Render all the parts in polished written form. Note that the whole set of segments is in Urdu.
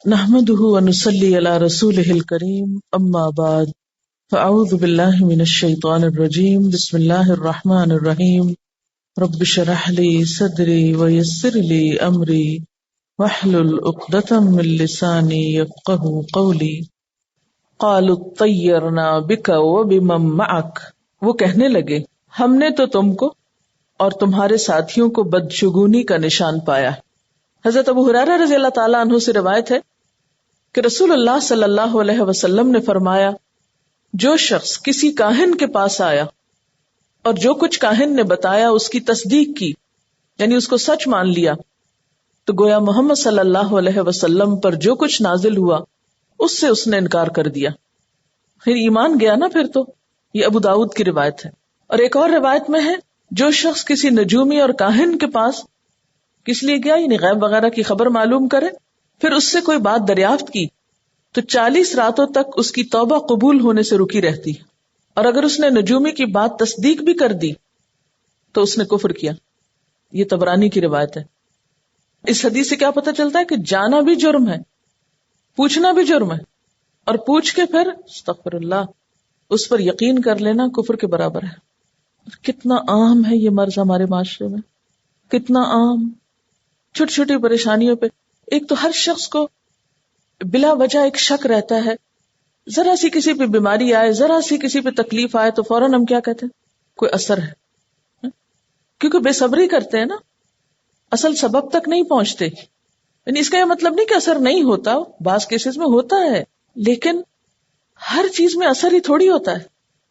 نحمده ونصلي على رسوله الكريم اما بعد فاعوذ بالله من الشيطان الرجيم بسم الله الرحمن الرحيم رب اشرح لي صدري ويسر لي امري واحلل عقدة من لساني يفقهوا قولي قالوا اطيرنا بك وبمن معك، وہ کہنے لگے ہم نے تو تم کو اور تمہارے ساتھیوں کو بدشگونی کا نشان پایا۔ حضرت ابو ہریرہ رضی اللہ تعالیٰ عنہ سے روایت ہے کہ رسول اللہ صلی اللہ علیہ وسلم نے فرمایا، جو شخص کسی کاہن کے پاس آیا اور جو کچھ کاہن نے بتایا اس کی تصدیق کی، یعنی اس کو سچ مان لیا، تو گویا محمد صلی اللہ علیہ وسلم پر جو کچھ نازل ہوا اس سے اس نے انکار کر دیا، پھر ایمان گیا نا پھر تو۔ یہ ابو داؤد کی روایت ہے۔ اور ایک اور روایت میں ہے، جو شخص کسی نجومی اور کاہن کے پاس کس لیے گیا، یعنی غیب وغیرہ کی خبر معلوم کرے، پھر اس سے کوئی بات دریافت کی تو 40 راتوں تک اس کی توبہ قبول ہونے سے رکی رہتی، اور اگر اس نے نجومی کی بات تصدیق بھی کر دی تو اس نے کفر کیا۔ یہ طبرانی کی روایت ہے۔ اس حدیث سے کیا پتہ چلتا ہے کہ جانا بھی جرم ہے، پوچھنا بھی جرم ہے، اور پوچھ کے پھر استغفر اللہ اس پر یقین کر لینا کفر کے برابر ہے۔ کتنا عام ہے یہ مرض ہمارے معاشرے میں، کتنا عام، چھوٹی چھوٹی پریشانیوں پہ ایک تو ہر شخص کو بلا وجہ ایک شک رہتا ہے، ذرا سی کسی پہ بیماری آئے، ذرا سی کسی پہ تکلیف آئے تو فوراً ہم کیا کہتے ہیں، کوئی اثر ہے، کیونکہ بے صبری کرتے ہیں نا، اصل سبب تک نہیں پہنچتے۔ یعنی اس کا یہ مطلب نہیں کہ اثر نہیں ہوتا، بعض کیسز میں ہوتا ہے، لیکن ہر چیز میں اثر ہی تھوڑی ہوتا ہے۔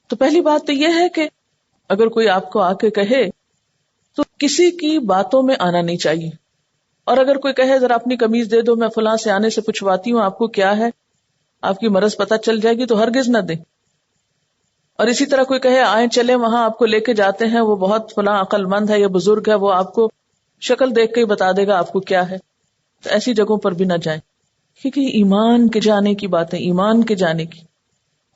تو پہلی بات تو یہ ہے کہ اگر کوئی آپ کو آ کے کہے تو کسی کی باتوں میں آنا نہیں چاہیے، اور اگر کوئی کہے ذرا اپنی قمیض دے دو، میں فلاں سے آنے سے پوچھواتی ہوں آپ کو کیا ہے، آپ کی مرض پتہ چل جائے گی، تو ہرگز نہ دیں۔ اور اسی طرح کوئی کہے آئیں چلیں وہاں آپ کو لے کے جاتے ہیں، وہ بہت فلاں عقل مند ہے یا بزرگ ہے، وہ آپ کو شکل دیکھ کے ہی بتا دے گا آپ کو کیا ہے، تو ایسی جگہوں پر بھی نہ جائیں، کیونکہ ایمان کے جانے کی باتیں، ایمان کے جانے کی،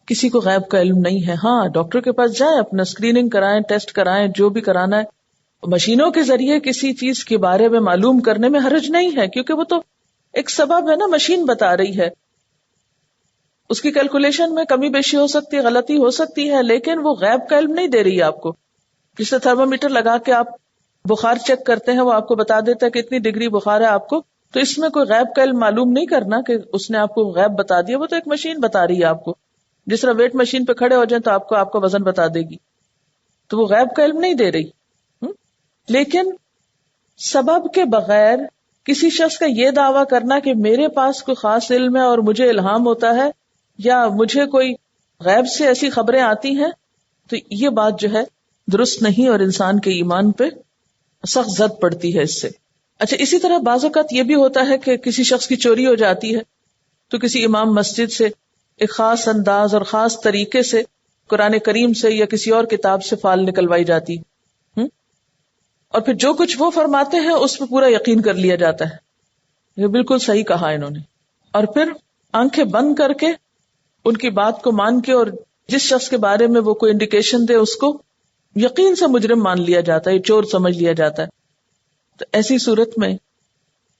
کسی کو غیب کا علم نہیں ہے۔ ہاں ڈاکٹر کے پاس جائیں، اپنا اسکریننگ کرائیں، ٹیسٹ کرائیں، جو بھی کرانا ہے، مشینوں کے ذریعے کسی چیز کے بارے میں معلوم کرنے میں حرج نہیں ہے، کیونکہ وہ تو ایک سبب ہے نا، مشین بتا رہی ہے، اس کی کیلکولیشن میں کمی بیشی ہو سکتی ہے، غلطی ہو سکتی ہے، لیکن وہ غیب کا علم نہیں دے رہی ہے آپ کو۔ جس سے تھرمو میٹر لگا کے آپ بخار چیک کرتے ہیں، وہ آپ کو بتا دیتا ہے کہ اتنی ڈگری بخار ہے آپ کو، تو اس میں کوئی غیب کا علم معلوم نہیں کرنا کہ اس نے آپ کو غیب بتا دیا، وہ تو ایک مشین بتا رہی ہے آپ کو، جس طرح ویٹ مشین پہ کھڑے ہو جائیں تو آپ کا وزن بتا دے گی، تو وہ غیب کا علم نہیں دے رہی۔ لیکن سبب کے بغیر کسی شخص کا یہ دعویٰ کرنا کہ میرے پاس کوئی خاص علم ہے اور مجھے الہام ہوتا ہے یا مجھے کوئی غیب سے ایسی خبریں آتی ہیں، تو یہ بات جو ہے درست نہیں، اور انسان کے ایمان پہ سخت زد پڑتی ہے اس سے۔ اچھا، اسی طرح بعض اوقات یہ بھی ہوتا ہے کہ کسی شخص کی چوری ہو جاتی ہے تو کسی امام مسجد سے ایک خاص انداز اور خاص طریقے سے قرآن کریم سے یا کسی اور کتاب سے فال نکلوائی جاتی، اور پھر جو کچھ وہ فرماتے ہیں اس پہ پورا یقین کر لیا جاتا ہے، یہ بالکل صحیح کہا انہوں نے، اور پھر آنکھیں بند کر کے ان کی بات کو مان کے، اور جس شخص کے بارے میں وہ کوئی انڈیکیشن دے اس کو یقین سے مجرم مان لیا جاتا ہے، چور سمجھ لیا جاتا ہے۔ تو ایسی صورت میں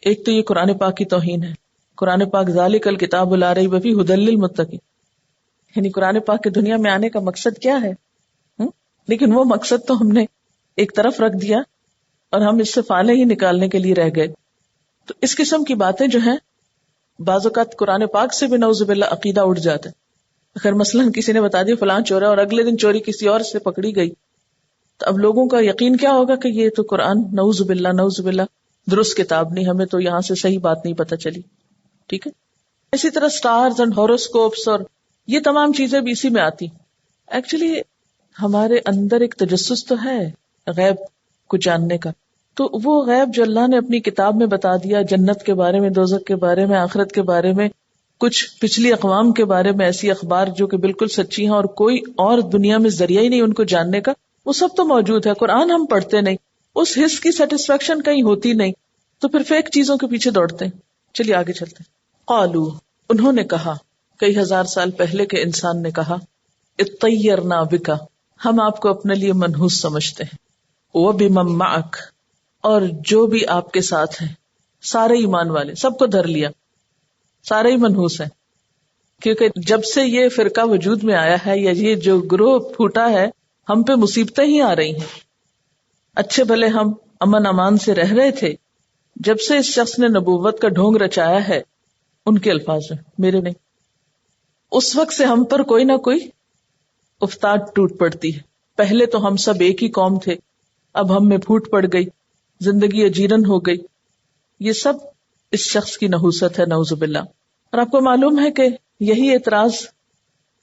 ایک تو یہ قرآن پاک کی توہین ہے۔ قرآن پاک ذالک الکتاب لا ریب فیہ ھدی للمتقین، یعنی قرآن پاک کی دنیا میں آنے کا مقصد کیا ہے، لیکن وہ مقصد تو ہم نے ایک طرف رکھ دیا اور ہم اس سے فالے ہی نکالنے کے لیے رہ گئے۔ تو اس قسم کی باتیں جو ہیں بعض اوقات قرآن پاک سے بھی نعوذ باللہ عقیدہ اٹھ جاتا ہے۔ اگر مثلاً کسی نے بتا دیا فلاں چور ہے اور اگلے دن چوری کسی اور سے پکڑی گئی، تو اب لوگوں کا یقین کیا ہوگا کہ یہ تو قرآن نعوذ باللہ درست کتاب نہیں، ہمیں تو یہاں سے صحیح بات نہیں پتہ چلی، ٹھیک ہے۔ اسی طرح سٹارز اینڈ ہاروسکوپس اور یہ تمام چیزیں بھی اسی میں آتی۔ ایکچولی ہمارے اندر ایک تجسس تو ہے غیب کو جاننے کا، تو وہ غیب جو اللہ نے اپنی کتاب میں بتا دیا، جنت کے بارے میں، دوزخ کے بارے میں، آخرت کے بارے میں، کچھ پچھلی اقوام کے بارے میں ایسی اخبار جو کہ بالکل سچی ہیں اور کوئی اور دنیا میں ذریعہ ہی نہیں ان کو جاننے کا، وہ سب تو موجود ہے۔ قرآن ہم پڑھتے نہیں، اس حص کی سیٹسفیکشن کہیں ہوتی نہیں، تو پھر فیک چیزوں کے پیچھے دوڑتے ہیں۔ چلیے آگے چلتے ہیں۔ قالو، انہوں نے کہا، کئی ہزار سال پہلے کے انسان نے کہا، اطیرنا بک، ہم آپ کو اپنے لیے منحوس سمجھتے ہیں، وبمن معک، اور جو بھی آپ کے ساتھ ہیں، سارے ایمان والے، سب کو دھر لیا، سارے ہی منحوس ہیں، کیونکہ جب سے یہ فرقہ وجود میں آیا ہے یا یہ جو گروہ پھوٹا ہے، ہم پہ مصیبتیں ہی آ رہی ہیں. اچھے بھلے ہم امن امان سے رہ رہے تھے، جب سے اس شخص نے نبوت کا ڈھونگ رچایا ہے، ان کے الفاظ ہیں، میرے نہیں، اس وقت سے ہم پر کوئی نہ کوئی افتاد ٹوٹ پڑتی ہے. پہلے تو ہم سب ایک ہی قوم تھے، اب ہم میں پھوٹ پڑ گئی، زندگی اجیرن ہو گئی. یہ سب اس شخص کی نحوست ہے، نعوذ باللہ. اور آپ کو معلوم ہے کہ یہی اعتراض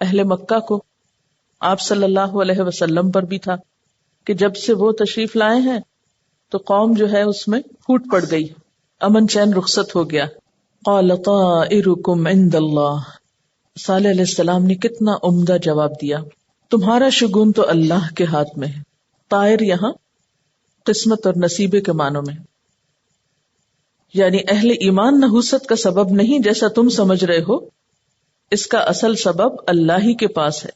اہل مکہ کو آپ صلی اللہ علیہ وسلم پر بھی تھا کہ جب سے وہ تشریف لائے ہیں تو قوم جو ہے اس میں پھوٹ پڑ گئی، امن چین رخصت ہو گیا. قال طائرکم عند اللہ، صالح علیہ السلام نے کتنا عمدہ جواب دیا، تمہارا شگون تو اللہ کے ہاتھ میں ہے. طائر یہاں قسمت اور نصیبے کے معنوں میں، یعنی اہل ایمان نحوست کا سبب نہیں جیسا تم سمجھ رہے ہو، اس کا اصل سبب اللہ ہی کے پاس ہے،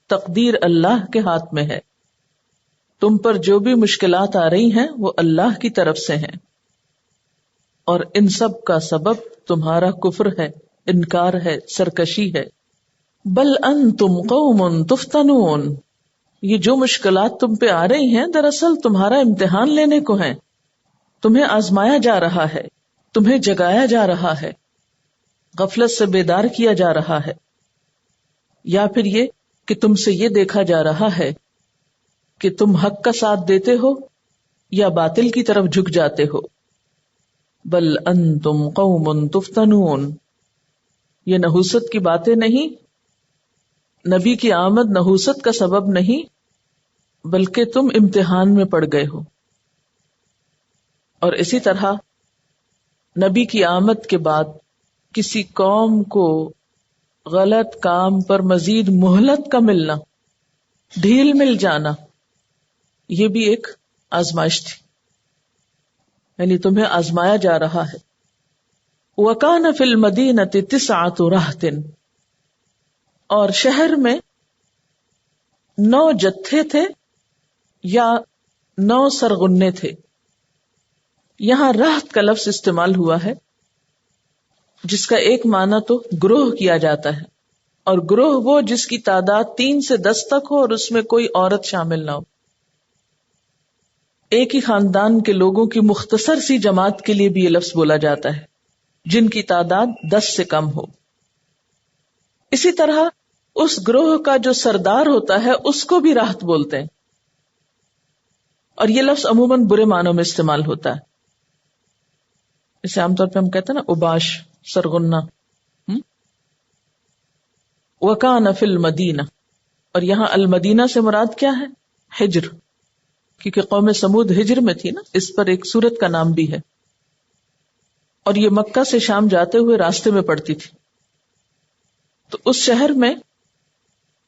تقدیر اللہ کے ہاتھ میں ہے. تم پر جو بھی مشکلات آ رہی ہیں وہ اللہ کی طرف سے ہیں، اور ان سب کا سبب تمہارا کفر ہے، انکار ہے، سرکشی ہے. بل انتم قوم تفتنون، یہ جو مشکلات تم پہ آ رہی ہیں دراصل تمہارا امتحان لینے کو ہیں، تمہیں آزمایا جا رہا ہے، تمہیں جگایا جا رہا ہے، غفلت سے بیدار کیا جا رہا ہے، یا پھر یہ کہ تم سے یہ دیکھا جا رہا ہے کہ تم حق کا ساتھ دیتے ہو یا باطل کی طرف جھک جاتے ہو. بل انتم قوم تفتنون، یہ نحوست کی باتیں نہیں، نبی کی آمد نحوست کا سبب نہیں، بلکہ تم امتحان میں پڑ گئے ہو. اور اسی طرح نبی کی آمد کے بعد کسی قوم کو غلط کام پر مزید مہلت کا ملنا، ڈھیل مل جانا، یہ بھی ایک آزمائش تھی، یعنی تمہیں آزمایا جا رہا ہے. وَكَانَ فِي الْمَدِينَةِ 9 رَهْطٍ، اور شہر میں 9 جتھے تھے یا 9 سرغنے تھے. یہاں رہط کا لفظ استعمال ہوا ہے جس کا ایک معنی تو گروہ کیا جاتا ہے، اور گروہ وہ جس کی تعداد 3 سے 10 تک ہو اور اس میں کوئی عورت شامل نہ ہو. ایک ہی خاندان کے لوگوں کی مختصر سی جماعت کے لیے بھی یہ لفظ بولا جاتا ہے جن کی تعداد 10 سے کم ہو. اسی طرح اس گروہ کا جو سردار ہوتا ہے اس کو بھی راہت بولتے ہیں، اور یہ لفظ عموماً برے معنوں میں استعمال ہوتا ہے. اسے عام طور پہ ہم کہتے ہیں نا اوباش، سرغنہ. وَكَانَ فِي الْمَدِينَةِ، اور یہاں المدینہ سے مراد کیا ہے؟ ہجر، کیونکہ قوم سمود ہجر میں تھی نا، اس پر ایک سورت کا نام بھی ہے، اور یہ مکہ سے شام جاتے ہوئے راستے میں پڑتی تھی. تو اس شہر میں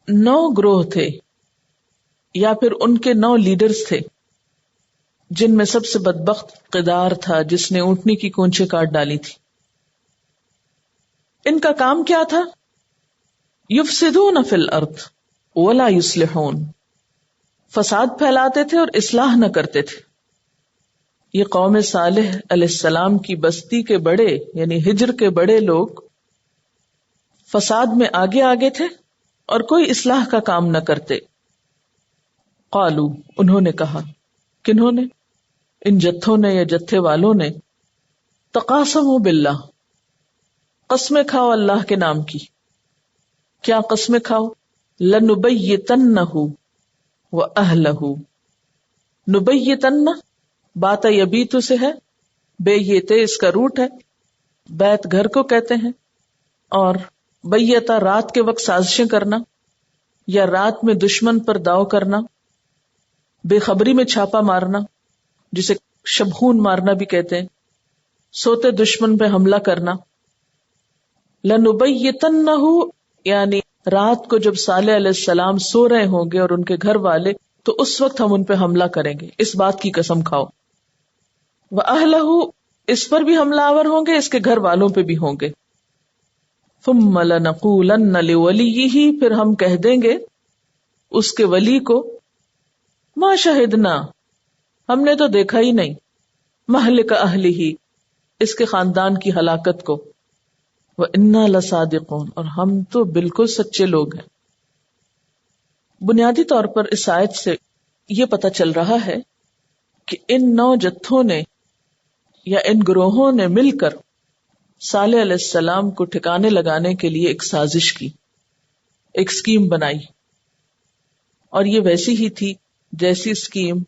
9 گروہ تھے یا پھر ان کے 9 لیڈرز تھے، جن میں سب سے بدبخت قدار تھا جس نے اونٹنی کی کونچیں کاٹ ڈالی تھی. ان کا کام کیا تھا؟ یفسدون فی الارض ولا یصلحون، فساد پھیلاتے تھے اور اصلاح نہ کرتے تھے. یہ قوم صالح علیہ السلام کی بستی کے بڑے یعنی ہجر کے بڑے لوگ فساد میں آگے آگے تھے اور کوئی اصلاح کا کام نہ کرتے. قالو، انہوں نے کہا، کنہوں نے؟ ان جتھوں نے یا جتھے والوں نے، تقاسموا باللہ، قسمیں کھاؤ اللہ کے نام کی. کیا قسمیں کھاؤ؟ لنبیتنہ واہلہ. نبیتن بات یبیت سے ہے، بے یتے اس کا روٹ ہے، بیت گھر کو کہتے ہیں، اور بیتا رات کے وقت سازشیں کرنا یا رات میں دشمن پر داؤ کرنا، بے خبری میں چھاپا مارنا جسے شبخون مارنا بھی کہتے ہیں، سوتے دشمن پہ حملہ کرنا. لنبیتنہ یعنی رات کو جب صالح علیہ السلام سو رہے ہوں گے اور ان کے گھر والے، تو اس وقت ہم ان پہ حملہ کریں گے، اس بات کی قسم کھاؤ. وَأَهْلَهُ، اس پر بھی حملہ آور ہوں گے، اس کے گھر والوں پہ بھی ہوں گے. ثُمَّ لَنَقُولَنَّ لِوَلِيِّهِ، پھر ہم کہہ دیں گے اس کے ولی کو، مَا شَهِدْنَا، ہم نے تو دیکھا ہی نہیں، مَهْلِكَ أَهْلِهِ، اس کے خاندان کی ہلاکت کو، وَإِنَّا لَصَادِقُونَ، اور ہم تو بالکل سچے لوگ ہیں۔ بنیادی طور پر اس آیت سے یہ پتہ چل رہا ہے کہ ان 9 جتھوں نے یا ان گروہوں نے مل کر صالح علیہ السلام کو ٹھکانے لگانے کے لیے ایک سازش کی، ایک سکیم بنائی، اور یہ ویسی ہی تھی جیسی سکیم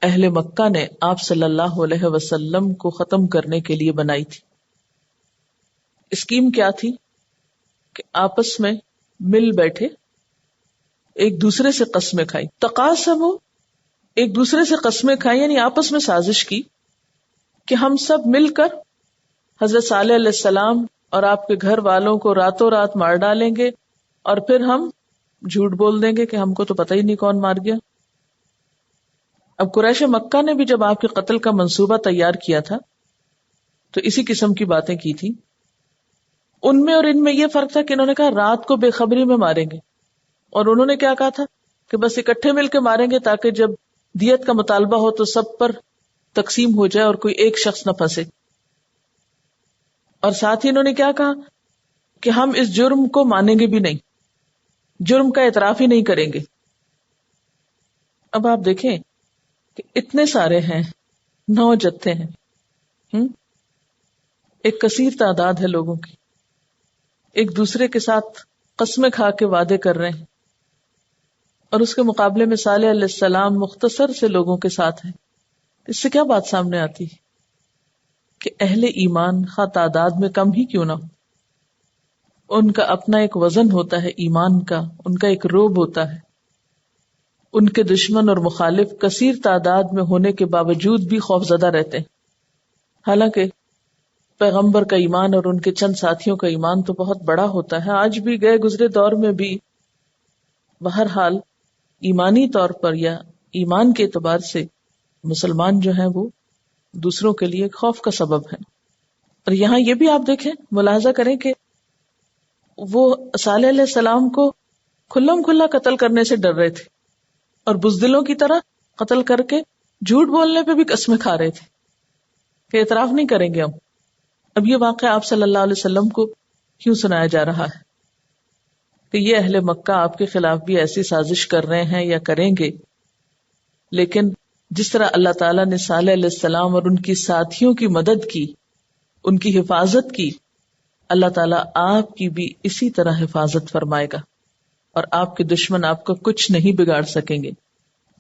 اہل مکہ نے آپ صلی اللہ علیہ وسلم کو ختم کرنے کے لیے بنائی تھی۔ اسکیم کیا تھی کہ آپس میں مل بیٹھے، ایک دوسرے سے قسمیں کھائی، تقاسموا، ایک دوسرے سے قسمیں کھائی، یعنی آپس میں سازش کی کہ ہم سب مل کر حضرت صالح علیہ السلام اور آپ کے گھر والوں کو راتوں رات مار ڈالیں گے، اور پھر ہم جھوٹ بول دیں گے کہ ہم کو تو پتہ ہی نہیں کون مار گیا۔ اب قریش مکہ نے بھی جب آپ کے قتل کا منصوبہ تیار کیا تھا تو اسی قسم کی باتیں کی تھی۔ ان میں اور ان میں یہ فرق تھا کہ انہوں نے کہا رات کو بے خبری میں ماریں گے، اور انہوں نے کیا کہا تھا کہ بس اکٹھے مل کے ماریں گے تاکہ جب دیت کا مطالبہ ہو تو سب پر تقسیم ہو جائے اور کوئی ایک شخص نہ پھنسے۔ اور ساتھ ہی انہوں نے کیا کہا کہ ہم اس جرم کو مانیں گے بھی نہیں، جرم کا اعتراف ہی نہیں کریں گے۔ اب آپ دیکھیں کہ اتنے سارے ہیں، 9 جتھے ہیں، ایک کثیر تعداد ہے لوگوں کی، ایک دوسرے کے ساتھ قسمیں کھا کے وعدے کر رہے ہیں، اور اس کے مقابلے میں صالح علیہ السلام مختصر سے لوگوں کے ساتھ ہیں۔ اس سے کیا بات سامنے آتی ہے کہ اہل ایمان خواہ تعداد میں کم ہی کیوں نہ ہو، ان کا اپنا ایک وزن ہوتا ہے ایمان کا، ان کا ایک روب ہوتا ہے۔ ان کے دشمن اور مخالف کثیر تعداد میں ہونے کے باوجود بھی خوفزدہ رہتے ہیں، حالانکہ پیغمبر کا ایمان اور ان کے چند ساتھیوں کا ایمان تو بہت بڑا ہوتا ہے۔ آج بھی گئے گزرے دور میں بھی بہرحال ایمانی طور پر یا ایمان کے اعتبار سے مسلمان جو ہیں وہ دوسروں کے لیے خوف کا سبب ہے۔ اور یہاں یہ بھی آپ دیکھیں، ملاحظہ کریں کہ وہ صالح علیہ السلام کو کھلم کھلا قتل کرنے سے ڈر رہے تھے، اور بزدلوں کی طرح قتل کر کے جھوٹ بولنے پہ بھی قسمیں کھا رہے تھے کہ اعتراف نہیں کریں گے ہم۔ اب یہ واقعہ آپ صلی اللہ علیہ وسلم کو کیوں سنایا جا رہا ہے کہ یہ اہل مکہ آپ کے خلاف بھی ایسی سازش کر رہے ہیں یا کریں گے، لیکن جس طرح اللہ تعالیٰ نے صالح علیہ السلام اور ان کی ساتھیوں کی مدد کی، ان کی حفاظت کی، اللہ تعالیٰ آپ کی بھی اسی طرح حفاظت فرمائے گا، اور آپ کے دشمن آپ کو کچھ نہیں بگاڑ سکیں گے۔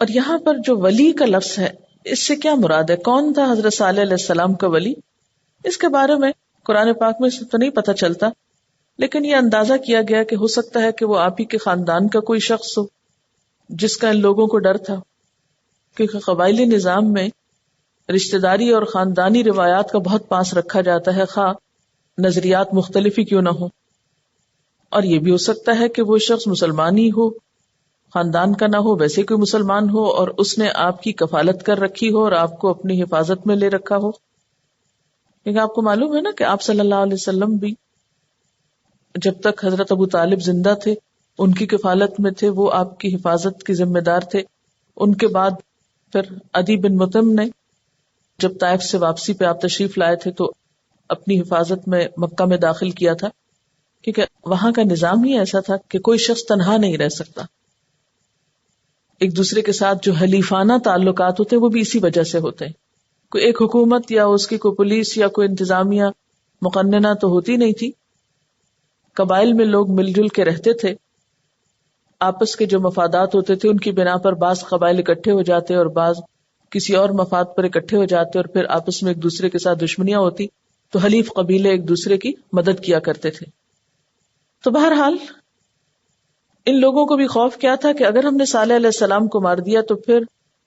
اور یہاں پر جو ولی کا لفظ ہے، اس سے کیا مراد ہے؟ کون تھا حضرت صالح علیہ السلام کا ولی؟ اس کے بارے میں قرآن پاک میں تو نہیں پتہ چلتا، لیکن یہ اندازہ کیا گیا کہ ہو سکتا ہے کہ وہ آپ ہی کے خاندان کا کوئی شخص ہو جس کا ان لوگوں کو ڈر تھا، کیونکہ قبائلی نظام میں رشتہ داری اور خاندانی روایات کا بہت پاس رکھا جاتا ہے، خواہ نظریات مختلف ہی کیوں نہ ہو۔ اور یہ بھی ہو سکتا ہے کہ وہ شخص مسلمان ہی ہو، خاندان کا نہ ہو، ویسے کوئی مسلمان ہو، اور اس نے آپ کی کفالت کر رکھی ہو اور آپ کو اپنی حفاظت میں لے رکھا ہو۔ کیونکہ آپ کو معلوم ہے نا کہ آپ صلی اللہ علیہ وسلم بھی جب تک حضرت ابو طالب زندہ تھے ان کی کفالت میں تھے، وہ آپ کی حفاظت کے ذمہ دار تھے۔ ان کے بعد پھر عدی بن مطعم نے جب طائف سے واپسی پہ آپ تشریف لائے تھے تو اپنی حفاظت میں مکہ میں داخل کیا تھا، کیونکہ وہاں کا نظام ہی ایسا تھا کہ کوئی شخص تنہا نہیں رہ سکتا۔ ایک دوسرے کے ساتھ جو حلیفانہ تعلقات ہوتے ہیں وہ بھی اسی وجہ سے ہوتے ہیں۔ کوئی ایک حکومت یا اس کی کوئی پولیس یا کوئی انتظامیہ مقننہ تو ہوتی نہیں تھی، قبائل میں لوگ مل جل کے رہتے تھے، آپس کے جو مفادات ہوتے تھے ان کی بنا پر بعض قبائل اکٹھے ہو جاتے اور بعض کسی اور مفاد پر اکٹھے ہو جاتے، اور پھر آپس میں ایک دوسرے کے ساتھ دشمنیاں ہوتی تو حلیف قبیلے ایک دوسرے کی مدد کیا کرتے تھے۔ تو بہرحال ان لوگوں کو بھی خوف کیا تھا کہ اگر ہم نے صالح علیہ السلام کو مار دیا تو پھر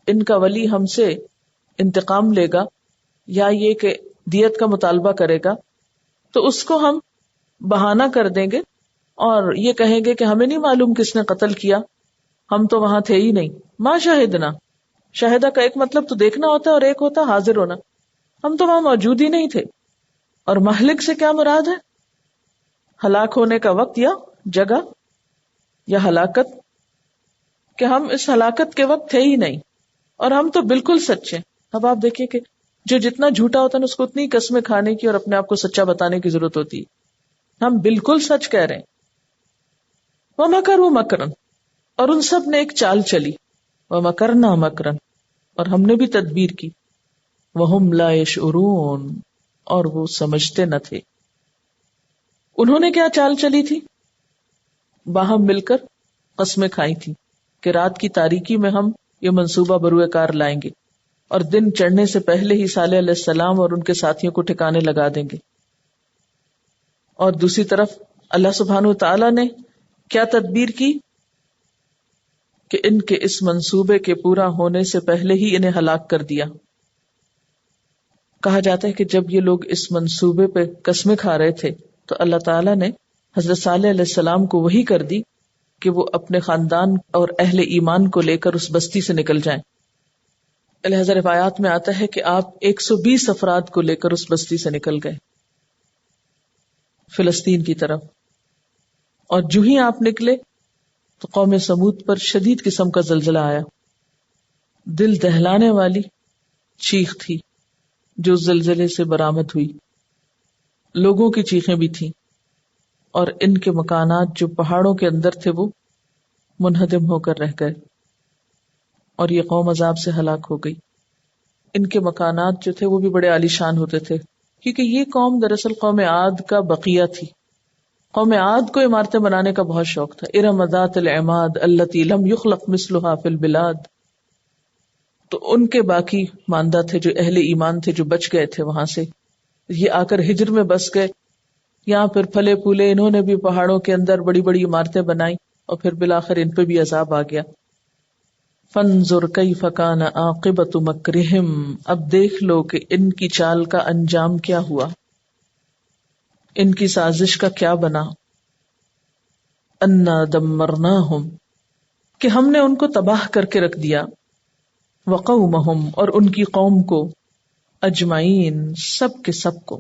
ان کا ولی ہم سے انتقام لے گا، یا یہ کہ دیت کا مطالبہ کرے گا، تو اس کو ہم بہانہ کر دیں گے اور یہ کہیں گے کہ ہمیں نہیں معلوم کس نے قتل کیا، ہم تو وہاں تھے ہی نہیں۔ ما شاہدنا، شاہدہ کا ایک مطلب تو دیکھنا ہوتا ہے اور ایک ہوتا حاضر ہونا، ہم تو وہاں موجود ہی نہیں تھے۔ اور مہلک سے کیا مراد ہے؟ ہلاک ہونے کا وقت یا جگہ یا ہلاکت، کہ ہم اس ہلاکت کے وقت تھے ہی نہیں، اور ہم تو بالکل سچے۔ اب آپ دیکھیں کہ جو جتنا جھوٹا ہوتا ہے اس کو اتنی قسمیں کھانے کی اور اپنے آپ کو سچا بتانے کی ضرورت ہوتی ہے۔ ہم بالکل سچ کہہ رہے ہیں. وَمَكَرُوا مَكْرًا، اور ان سب نے ایک چال چلی. وَمَكَرْنَا مَكْرًا، اور ہم نے بھی تدبیر کی. وَهُمْ لَا يَشْعُرُونَ، اور وہ سمجھتے نہ تھے. انہوں نے کیا چال چلی تھی؟ باہم مل کر قسمیں کھائی تھی کہ رات کی تاریکی میں ہم یہ منصوبہ بروئے کار لائیں گے اور دن چڑھنے سے پہلے ہی صالح علیہ السلام اور ان کے ساتھیوں کو ٹھکانے لگا دیں گے. اور دوسری طرف اللہ سبحانہ وتعالی نے کیا تدبیر کی کہ ان کے اس منصوبے کے پورا ہونے سے پہلے ہی انہیں ہلاک کر دیا. کہا جاتا ہے کہ جب یہ لوگ اس منصوبے پہ قسمیں کھا رہے تھے تو اللہ تعالیٰ نے حضرت صالح علیہ السلام کو وحی کر دی کہ وہ اپنے خاندان اور اہل ایمان کو لے کر اس بستی سے نکل جائیں. لہذا روایات میں آتا ہے کہ آپ 120 افراد کو لے کر اس بستی سے نکل گئے فلسطین کی طرف. اور جو ہی آپ نکلے تو قوم سمود پر شدید قسم کا زلزلہ آیا. دل دہلانے والی چیخ تھی جو زلزلے سے برآمد ہوئی. لوگوں کی چیخیں بھی تھیں اور ان کے مکانات جو پہاڑوں کے اندر تھے وہ منہدم ہو کر رہ گئے اور یہ قوم عذاب سے ہلاک ہو گئی. ان کے مکانات جو تھے وہ بھی بڑے عالیشان ہوتے تھے کیونکہ یہ قوم دراصل قوم عاد کا بقیہ تھی. قوم عاد کو عمارتیں بنانے کا بہت شوق تھا. ارم ذات العماد التی لم یخلق مثلها فی البلاد. تو ان کے باقی ماندہ تھے جو اہل ایمان تھے جو بچ گئے تھے وہاں سے، یہ آ کر ہجر میں بس گئے. یہاں پھر پھلے پھولے انہوں نے بھی پہاڑوں کے اندر بڑی بڑی عمارتیں بنائی اور پھر بالآخر ان پہ بھی عذاب آ گیا. فانظر کیف کان عاقبۃ مکرہم. اب دیکھ لو کہ ان کی چال کا انجام کیا ہوا، ان کی سازش کا کیا بنا. انا دمرناہم، کہ ہم نے ان کو تباہ کر کے رکھ دیا. وقومہم، اور ان کی قوم کو. اجمعین، سب کے سب کو،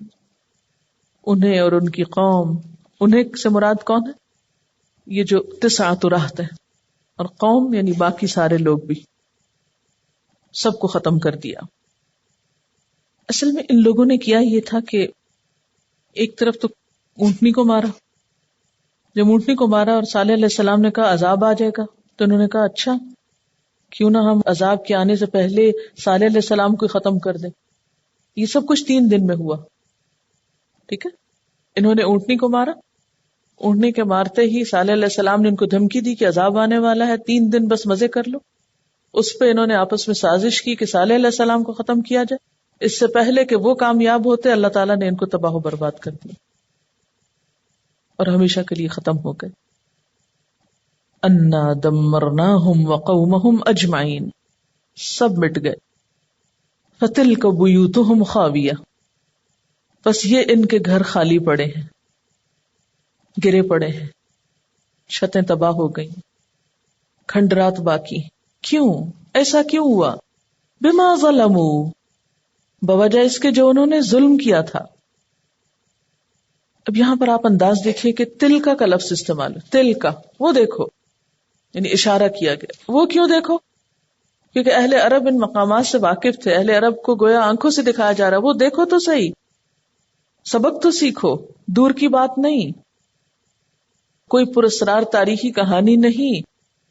انہیں اور ان کی قوم. انہیں سے مراد کون ہے؟ یہ جو 9 رہط ہیں، اور قوم یعنی باقی سارے لوگ بھی، سب کو ختم کر دیا. اصل میں ان لوگوں نے کیا یہ تھا کہ ایک طرف تو اونٹنی کو مارا. جب اونٹنی کو مارا اور صالح علیہ السلام نے کہا عذاب آ جائے گا تو انہوں نے کہا اچھا کیوں نہ ہم عذاب کے آنے سے پہلے صالح علیہ السلام کو ختم کر دیں. یہ سب کچھ 3 دن میں ہوا. ٹھیک ہے، انہوں نے اونٹنی کو مارا، اونٹنی کے مارتے ہی صالح علیہ السلام نے ان کو دھمکی دی کہ عذاب آنے والا ہے، 3 دن بس مزے کر لو. اس پہ انہوں نے آپس میں سازش کی کہ صالح علیہ السلام کو ختم کیا جائے. اس سے پہلے کہ وہ کامیاب ہوتے اللہ تعالیٰ نے ان کو تباہ و برباد کر دیا اور ہمیشہ کے لیے ختم ہو گئے. انا دمرناہم وقومہم اجمعین، سب مٹ گئے. فتلک بیوتہم خاویہ، بس یہ ان کے گھر خالی پڑے ہیں، گرے پڑے ہیں، چھتیں تباہ ہو گئیں، کھنڈرات باقی. کیوں ایسا کیوں ہوا؟ بما ظلموا، بوجہ اس کے جو انہوں نے ظلم کیا تھا. اب یہاں پر آپ انداز دیکھیے کہ تلکا کا لفظ استعمال ہے. تلکا، وہ دیکھو، یعنی اشارہ کیا گیا. وہ کیوں دیکھو؟ کیونکہ اہل عرب ان مقامات سے واقف تھے. اہل عرب کو گویا آنکھوں سے دکھایا جا رہا ہے وہ دیکھو تو صحیح، سبق تو سیکھو، دور کی بات نہیں، کوئی پراسرار تاریخی کہانی نہیں،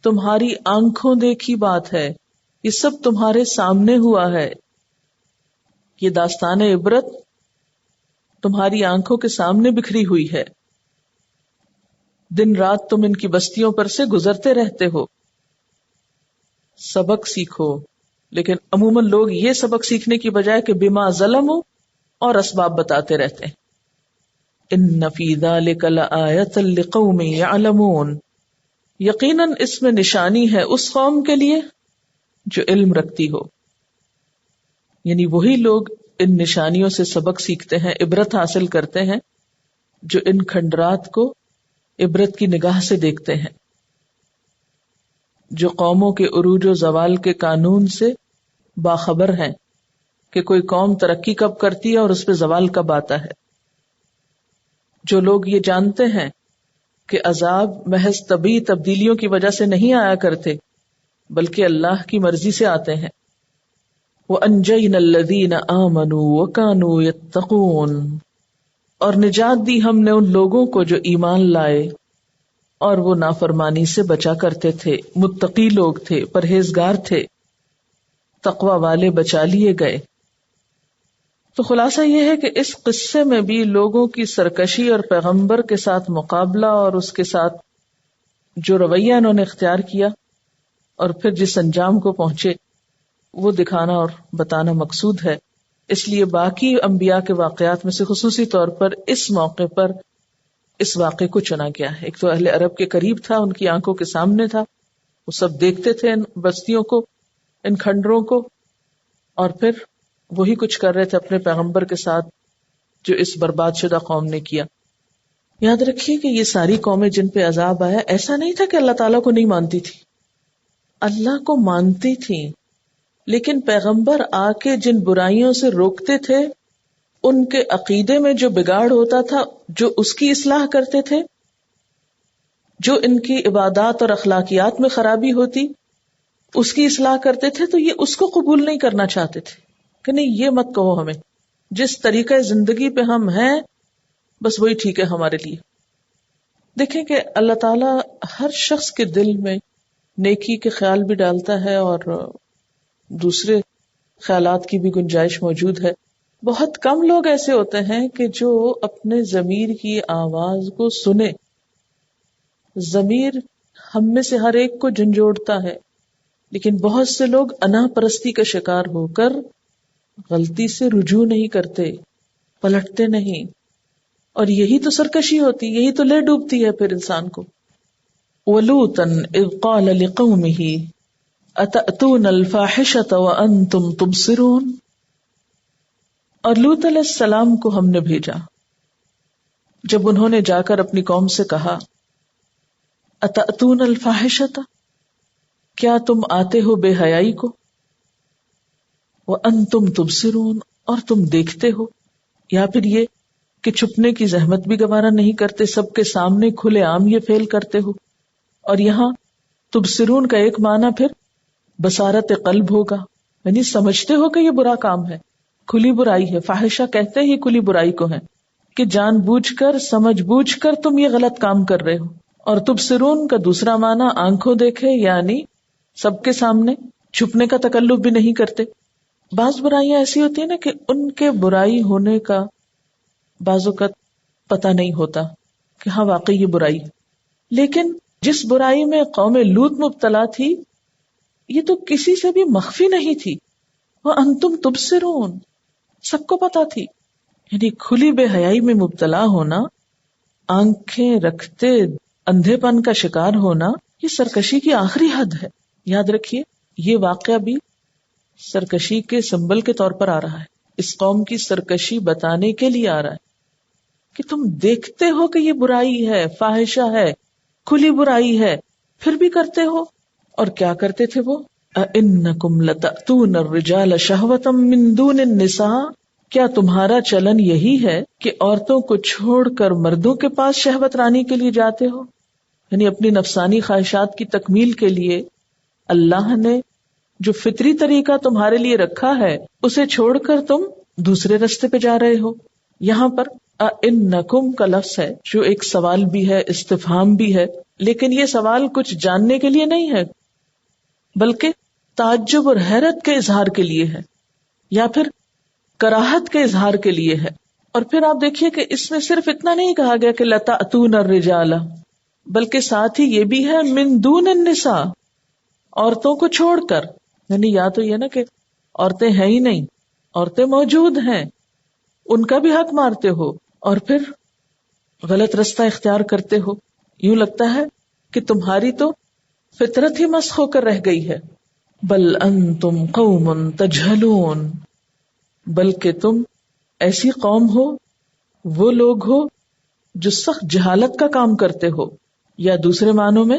تمہاری آنکھوں دیکھی بات ہے، یہ سب تمہارے سامنے ہوا ہے. یہ داستان عبرت تمہاری آنکھوں کے سامنے بکھری ہوئی ہے. دن رات تم ان کی بستیوں پر سے گزرتے رہتے ہو، سبق سیکھو. لیکن عموماً لوگ یہ سبق سیکھنے کی بجائے کہ بما ظلموا اور اسباب بتاتے رہتے ہیں. ان فی ذلک لآیۃ لقوم یعلمون، یقیناً اس میں نشانی ہے اس قوم کے لیے جو علم رکھتی ہو. یعنی وہی لوگ ان نشانیوں سے سبق سیکھتے ہیں، عبرت حاصل کرتے ہیں، جو ان کھنڈرات کو عبرت کی نگاہ سے دیکھتے ہیں، جو قوموں کے عروج و زوال کے قانون سے باخبر ہیں کہ کوئی قوم ترقی کب کرتی ہے اور اس پہ زوال کب آتا ہے. جو لوگ یہ جانتے ہیں کہ عذاب محض طبعی تبدیلیوں کی وجہ سے نہیں آیا کرتے بلکہ اللہ کی مرضی سے آتے ہیں. وَأَنْجَيْنَا الَّذِينَ آمَنُوا وَكَانُوا يَتَّقُونَ، اور نجات دی ہم نے ان لوگوں کو جو ایمان لائے اور وہ نافرمانی سے بچا کرتے تھے، متقی لوگ تھے، پرہیزگار تھے، تقوی والے بچا لیے گئے۔ تو خلاصہ یہ ہے کہ اس قصے میں بھی لوگوں کی سرکشی اور پیغمبر کے ساتھ مقابلہ اور اس کے ساتھ جو رویہ انہوں نے اختیار کیا اور پھر جس انجام کو پہنچے وہ دکھانا اور بتانا مقصود ہے۔ اس لیے باقی انبیاء کے واقعات میں سے خصوصی طور پر اس موقع پر اس واقعے کو چنا گیا ہے۔ ایک تو اہل عرب کے قریب تھا، ان کی آنکھوں کے سامنے تھا، وہ سب دیکھتے تھے ان بستیوں کو، ان کھنڈروں کو، اور پھر وہی کچھ کر رہے تھے اپنے پیغمبر کے ساتھ جو اس برباد شدہ قوم نے کیا۔ یاد رکھیے کہ یہ ساری قومیں جن پہ عذاب آیا، ایسا نہیں تھا کہ اللہ تعالیٰ کو نہیں مانتی تھی، اللہ کو مانتی تھی، لیکن پیغمبر آ کے جن برائیوں سے روکتے تھے، ان کے عقیدے میں جو بگاڑ ہوتا تھا، جو اس کی اصلاح کرتے تھے، جو ان کی عبادات اور اخلاقیات میں خرابی ہوتی اس کی اصلاح کرتے تھے، تو یہ اس کو قبول نہیں کرنا چاہتے تھے کہ نہیں، یہ مت کہو ہمیں، جس طریقہ زندگی پہ ہم ہیں بس وہی ٹھیک ہے ہمارے لیے۔ دیکھیں کہ اللہ تعالیٰ ہر شخص کے دل میں نیکی کے خیال بھی ڈالتا ہے اور دوسرے خیالات کی بھی گنجائش موجود ہے۔ بہت کم لوگ ایسے ہوتے ہیں کہ جو اپنے ضمیر کی آواز کو سنے۔ ضمیر ہم میں سے ہر ایک کو جھنجھوڑتا ہے، لیکن بہت سے لوگ انا پرستی کا شکار ہو کر غلطی سے رجوع نہیں کرتے، پلٹتے نہیں، اور یہی تو سرکشی ہوتی، یہی تو لے ڈوبتی ہے پھر انسان کو۔ وَلُوطًا إِذْ قَالَ لِقَوْمِهِ أَتَأْتُونَ الْفَاحِشَةَ وَأَنْتُمْ تُبْصِرُونَ، اور لوط علیہ السلام کو ہم نے بھیجا جب انہوں نے جا کر اپنی قوم سے کہا أَتَأْتُونَ الْفَاحِشَةَ، کیا تم آتے ہو بے حیائی کو، وَأَنْتُمْ تُبْصِرُونَ، اور تم دیکھتے ہو، یا پھر یہ کہ چھپنے کی زحمت بھی گوارا نہیں کرتے، سب کے سامنے کھلے عام یہ فعل کرتے ہو۔ اور یہاں تبصرون کا ایک معنی پھر بصارت قلب ہوگا، یعنی سمجھتے ہو کہ یہ برا کام ہے، کھلی برائی ہے۔ فاحشہ کہتے ہی کھلی برائی کو ہے کہ جان بوجھ کر، سمجھ بوجھ کر تم یہ غلط کام کر رہے ہو۔ اور تبصرون کا دوسرا معنی آنکھوں دیکھے، یعنی سب کے سامنے، چھپنے کا تکلف بھی نہیں کرتے۔ بعض برائیاں ایسی ہوتی ہیں نا کہ ان کے برائی ہونے کا بعض اوقات پتہ نہیں ہوتا کہ ہاں واقعی یہ برائی ہے، لیکن جس برائی میں قوم لوط مبتلا تھی یہ تو کسی سے بھی مخفی نہیں تھی، وہ انتم تبصرون، سب کو پتا تھی۔ یعنی کھلی بے حیائی میں مبتلا ہونا، آنکھیں رکھتے اندھے پن کا شکار ہونا، یہ سرکشی کی آخری حد ہے۔ یاد رکھیے یہ واقعہ بھی سرکشی کے سمبل کے طور پر آ رہا ہے، اس قوم کی سرکشی بتانے کے لیے آ رہا ہے کہ تم دیکھتے ہو کہ یہ برائی ہے، فاحشہ ہے، کھلی برائی ہے، پھر بھی کرتے ہو۔ اور کیا کرتے تھے وہ؟ اَإِنَّكُمْ لَتَأْتُونَ الرِّجَالَ شَهْوَةً مِّن دُونِ النِّسَاءِ، کیا تمہارا چلن یہی ہے کہ عورتوں کو چھوڑ کر مردوں کے پاس شہوت رانی کے لیے جاتے ہو؟ یعنی اپنی نفسانی خواہشات کی تکمیل کے لیے اللہ نے جو فطری طریقہ تمہارے لیے رکھا ہے اسے چھوڑ کر تم دوسرے رستے پہ جا رہے ہو۔ یہاں پر اِنَّكُمْ کا لفظ ہے جو ایک سوال بھی ہے، استفہام بھی ہے، لیکن یہ سوال کچھ جاننے کے لیے نہیں ہے بلکہ تعجب اور حیرت کے اظہار کے لیے ہے، یا پھر کراہت کے اظہار کے لیے ہے۔ اور پھر آپ دیکھیے کہ اس میں صرف اتنا نہیں کہا گیا کہ لَتَأْتُونَ الرِّجَالَ، بلکہ ساتھ ہی یہ بھی ہے مِن دُونِ النِّسَاء، عورتوں کو چھوڑ کر۔ یعنی یا تو یہ نا کہ عورتیں ہیں ہی نہیں، عورتیں موجود ہیں، ان کا بھی حق مارتے ہو اور پھر غلط رستہ اختیار کرتے ہو۔ یوں لگتا ہے کہ تمہاری تو فطرت ہی مسخ ہو کر رہ گئی ہے۔ بل انتم قوم تجہلون، بلکہ تم ایسی قوم ہو، وہ لوگ ہو جو سخت جہالت کا کام کرتے ہو، یا دوسرے معنوں میں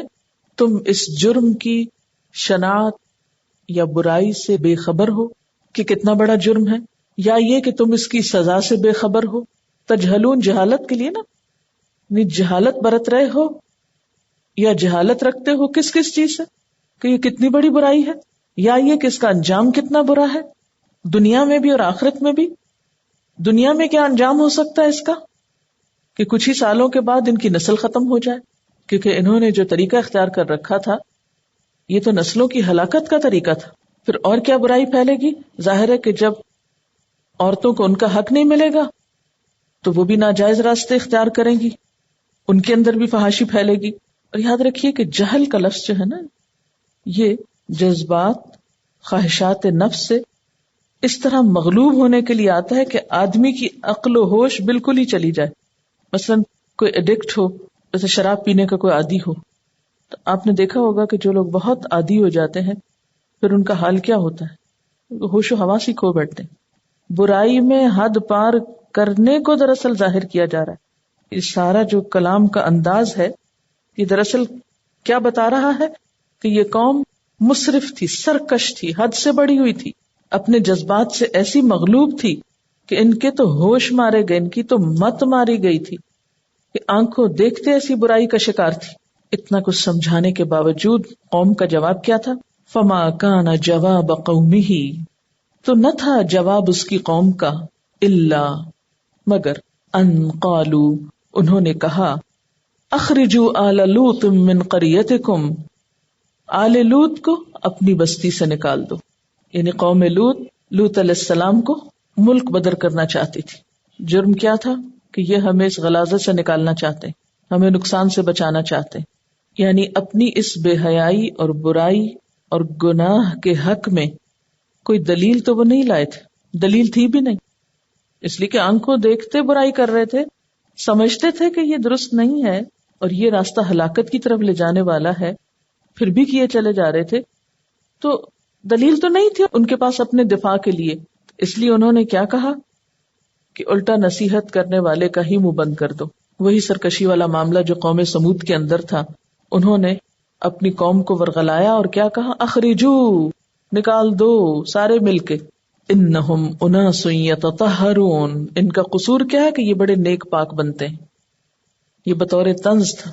تم اس جرم کی شناعت یا برائی سے بے خبر ہو کہ کتنا بڑا جرم ہے، یا یہ کہ تم اس کی سزا سے بے خبر ہو۔ تجہلون جہالت کے لیے نا، یعنی جہالت برت رہے ہو یا جہالت رکھتے ہو کس کس چیز سے کہ یہ کتنی بڑی برائی ہے، یا یہ کہ اس کا انجام کتنا برا ہے، دنیا میں بھی اور آخرت میں بھی۔ دنیا میں کیا انجام ہو سکتا ہے اس کا؟ کہ کچھ ہی سالوں کے بعد ان کی نسل ختم ہو جائے، کیونکہ انہوں نے جو طریقہ اختیار کر رکھا تھا یہ تو نسلوں کی ہلاکت کا طریقہ تھا. پھر اور کیا برائی پھیلے گی؟ ظاہر ہے کہ جب عورتوں کو ان کا حق نہیں ملے گا تو وہ بھی ناجائز راستے اختیار کریں گی، ان کے اندر بھی فحاشی پھیلے گی. اور یاد رکھیے کہ جہل کا لفظ جو ہے نا، یہ جذبات، خواہشات نفس سے اس طرح مغلوب ہونے کے لیے آتا ہے کہ آدمی کی عقل و ہوش بالکل ہی چلی جائے. مثلا کوئی ایڈکٹ ہو، جیسے شراب پینے کا کوئی عادی ہو، تو آپ نے دیکھا ہوگا کہ جو لوگ بہت عادی ہو جاتے ہیں پھر ان کا حال کیا ہوتا ہے، ہوش و حواس ہی کھو بیٹھتے ہیں. برائی میں حد پار کرنے کو دراصل ظاہر کیا جا رہا ہے. یہ سارا جو کلام کا انداز ہے یہ دراصل کیا بتا رہا ہے کہ یہ قوم مسرف تھی، سرکش تھی، حد سے بڑی ہوئی تھی، اپنے جذبات سے ایسی مغلوب تھی کہ ان کے تو ہوش مارے گئے، ان کی تو مت ماری گئی تھی کہ آنکھوں دیکھتے ایسی برائی کا شکار تھی. اتنا کچھ سمجھانے کے باوجود قوم کا جواب کیا تھا؟ فما کان جواب قومہ، تو نہ تھا جواب اس کی قوم کا، الا مگر، ان قالوا انہوں نے کہا، اخرجوا آل لوط من قریتکم، آل لوط کو اپنی بستی سے نکال دو. یعنی قوم لوط علیہ السلام کو ملک بدر کرنا چاہتی تھی. جرم کیا تھا کہ یہ ہمیں اس غلاظت سے نکالنا چاہتے، ہمیں نقصان سے بچانا چاہتے. یعنی اپنی اس بے حیائی اور برائی اور گناہ کے حق میں کوئی دلیل تو وہ نہیں لائے تھے، دلیل تھی بھی نہیں، اس لیے کہ آنکھوں دیکھتے برائی کر رہے تھے، سمجھتے تھے کہ یہ درست نہیں ہے اور یہ راستہ ہلاکت کی طرف لے جانے والا ہے، پھر بھی کیے چلے جا رہے تھے. تو دلیل تو نہیں تھی ان کے پاس اپنے دفاع کے لیے، اس لیے انہوں نے کیا کہا کہ الٹا نصیحت کرنے والے کا ہی منہ بند کر دو. وہی سرکشی والا معاملہ جو قوم سمود کے اندر تھا. انہوں نے اپنی قوم کو ورغلایا اور کیا کہا، اخرجو، نکال دو سارے مل کے، انہم اناس یتطہرون، ان کا قصور کیا ہے کہ یہ بڑے نیک پاک بنتے ہیں. یہ بطور طنز تھا،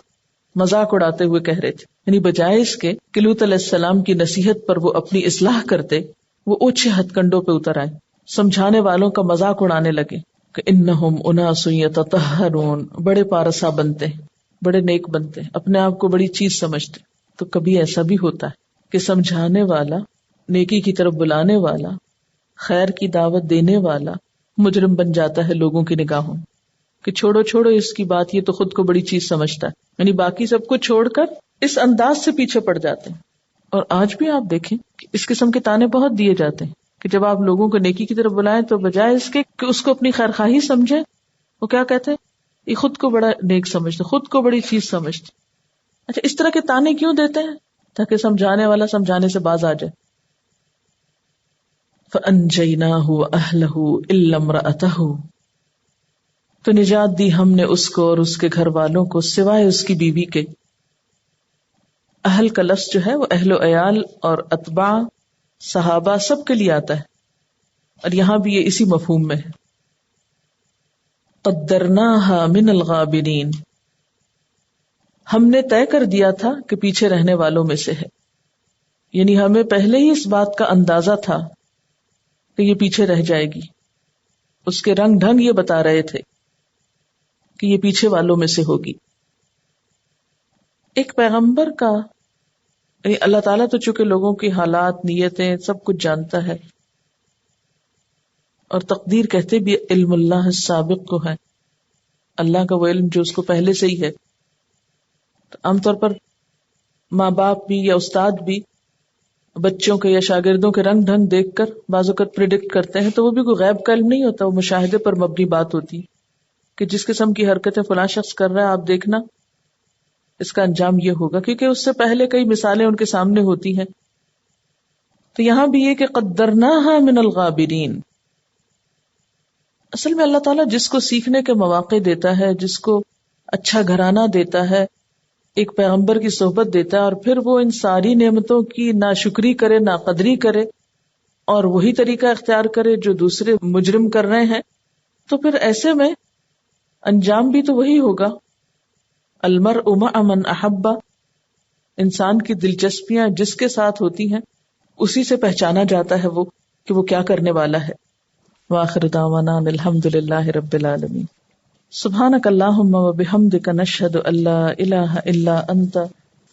مذاق اڑاتے ہوئے کہہ رہے تھے. یعنی بجائے اس کے کہ لوط علیہ السلام کی نصیحت پر وہ اپنی اصلاح کرتے، وہ اونچے ہتھ کنڈوں پہ اتر آئے، سمجھانے والوں کا مذاق اڑانے لگے کہ انہم اناس یتطہرون، بڑے پارسا بنتے ہیں، بڑے نیک بنتے ہیں، اپنے آپ کو بڑی چیز سمجھتے. تو کبھی ایسا بھی ہوتا ہے کہ سمجھانے والا، نیکی کی طرف بلانے والا، خیر کی دعوت دینے والا مجرم بن جاتا ہے لوگوں کی نگاہوں کہ چھوڑو اس کی بات، یہ تو خود کو بڑی چیز سمجھتا ہے. یعنی باقی سب کو چھوڑ کر اس انداز سے پیچھے پڑ جاتے ہیں. اور آج بھی آپ دیکھیں کہ اس قسم کے تانے بہت دیے جاتے ہیں کہ جب آپ لوگوں کو نیکی کی طرف بلائیں تو بجائے اس کے کہ اس کو اپنی خیرخواہی سمجھے، وہ کیا کہتے ہیں، یہ خود کو بڑا نیک سمجھتے، خود کو بڑی چیز سمجھتے. اچھا، اس طرح کے تانے کیوں دیتے ہیں؟ تاکہ سمجھانے والا سمجھانے سے باز آ جائے. فَأَنْجَيْنَاهُ وَأَهْلَهُ إِلَّا امْرَأَتَهُ، تو نجات دی ہم نے اس کو اور اس کے گھر والوں کو سوائے اس کی بیوی کے. اہل کا لفظ جو ہے وہ اہل و عیال اور اتباع، صحابہ سب کے لیے آتا ہے، اور یہاں بھی یہ اسی مفہوم میں ہے. قدرناها من الغابرین، ہم نے طے کر دیا تھا کہ پیچھے رہنے والوں میں سے ہے. یعنی ہمیں پہلے ہی اس بات کا اندازہ تھا کہ یہ پیچھے رہ جائے گی. اس کے رنگ ڈھنگ یہ بتا رہے تھے کہ یہ پیچھے والوں میں سے ہوگی. ایک پیغمبر کا، یعنی اللہ تعالیٰ تو چونکہ لوگوں کی حالات، نیتیں سب کچھ جانتا ہے، اور تقدیر کہتے بھی علم اللہ السابق کو ہے، اللہ کا وہ علم جو اس کو پہلے سے ہی ہے. تو عام طور پر ماں باپ بھی یا استاد بھی بچوں کے یا شاگردوں کے رنگ ڈھنگ دیکھ کر بعض اوقات پریڈکٹ کرتے ہیں، تو وہ بھی کوئی غیب کا علم نہیں ہوتا، وہ مشاہدے پر مبنی بات ہوتی کہ جس قسم کی حرکتیں فلاں شخص کر رہا ہے آپ دیکھنا اس کا انجام یہ ہوگا، کیونکہ اس سے پہلے کئی مثالیں ان کے سامنے ہوتی ہیں. تو یہاں بھی یہ کہ قدرناها من الغابرین. اصل میں اللہ تعالیٰ جس کو سیکھنے کے مواقع دیتا ہے، جس کو اچھا گھرانہ دیتا ہے، ایک پیغمبر کی صحبت دیتا ہے، اور پھر وہ ان ساری نعمتوں کی ناشکری کرے، ناقدری کرے اور وہی طریقہ اختیار کرے جو دوسرے مجرم کر رہے ہیں، تو پھر ایسے میں انجام بھی تو وہی ہوگا. المرء مع من احب، انسان کی دلچسپیاں جس کے ساتھ ہوتی ہیں اسی سے پہچانا جاتا ہے وہ کہ وہ کیا کرنے والا ہے. وآخر دعوانا الحمد للہ رب العالمین. سبحانک اللہم و بحمدک نشہد ان لا الہ الا انت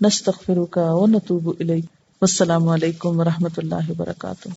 نستغفرک و نتوب الیک. والسلام علیکم و رحمۃ اللہ وبرکاتہ.